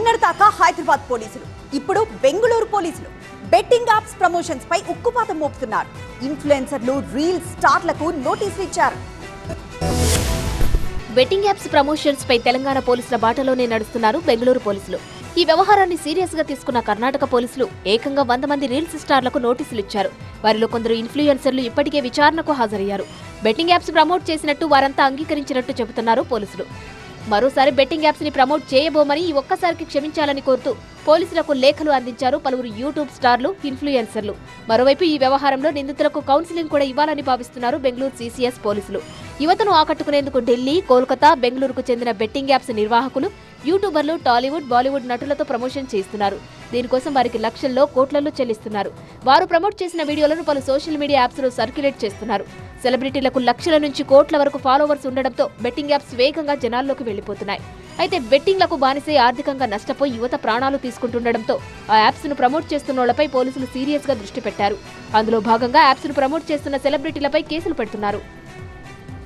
నిన్నటిదాకా హైదరాబాద్ పోలీసులు, ఇప్పుడు బెంగళూరు పోలీసులు బెట్టింగ్ యాప్స్ ప్రమోషన్స్ పై ఉక్కుపాతం మోపుతున్నారు. ఇన్ఫ్లుయెన్సర్లు, రీల్ స్టార్లకు నోటీసులు ఇచ్చారు. బెట్టింగ్ యాప్స్ ప్రమోషన్స్ పై తెలంగాణ పోలీసుల బాటలోనే నడుస్తున్నారు బెంగళూరు పోలీసులు. ఈ వ్యవహారాన్ని సీరియస్ గా తీసుకున్న కర్ణాటక పోలీసులు ఏకంగా 100 మంది రీల్స్ స్టార్లకు నోటీసులు ఇచ్చారు. వారిలో కొందరు ఇన్ఫ్లుయెన్సర్లు ఇప్పటికే విచారణకు హాజరయ్యారు. బెట్టింగ్ యాప్స్ ప్రమోట్ చేసినట్టు వారంతా అంగీకరించినట్టు చెబుతున్నారు పోలీసులు. మరోసారి బెట్టింగ్ యాప్స్ ని ప్రమోట్ చేయబోమని ఈ ఒక్కసారికి క్షమించాలని కోరుతూ పోలీసులకు లేఖలు అందించారు పలువురు యూట్యూబ్ స్టార్లు, ఇన్ఫ్లుయెన్సర్లు. మరోవైపు ఈ వ్యవహారంలో నిందితులకు కౌన్సిలింగ్ కూడా ఇవ్వాలని భావిస్తున్నారు బెంగళూరు సీసీఎస్ పోలీసులు. యువతను ఆకట్టుకునేందుకు ఢిల్లీ, కోల్కతా, బెంగళూరుకు చెందిన బెట్టింగ్ యాప్స్ నిర్వాహకులు, యూట్యూబర్లు టాలీవుడ్, బాలీవుడ్ నటులతో ప్రమోషన్ చేస్తున్నారు. దీనికోసం వారికి లక్షల్లో, కోట్లలో చెల్లిస్తున్నారు. వారు ప్రమోట్ చేసిన వీడియోలను పలు సోషల్ మీడియా యాప్స్ లో సర్క్యులేట్ చేస్తున్నారు. సెలబ్రిటీలకు లక్షల నుంచి కోట్ల వరకు ఫాలోవర్స్ ఉండడంతో బెట్టింగ్ యాప్స్ వేగంగా జనాల్లోకి వెళ్లిపోతున్నాయి. అయితే బెట్టింగ్లకు బానిసై ఆర్థికంగా నష్టపోయి యువత ప్రాణాలు తీసుకుంటుండడంతో ఆ యాప్స్ ను ప్రమోట్ చేస్తున్నోళ్లపై పోలీసులు సీరియస్ గా దృష్టి పెట్టారు. అందులో భాగంగా యాప్స్ ను ప్రమోట్ చేస్తున్న సెలబ్రిటీలపై కేసులు పెడుతున్నారు.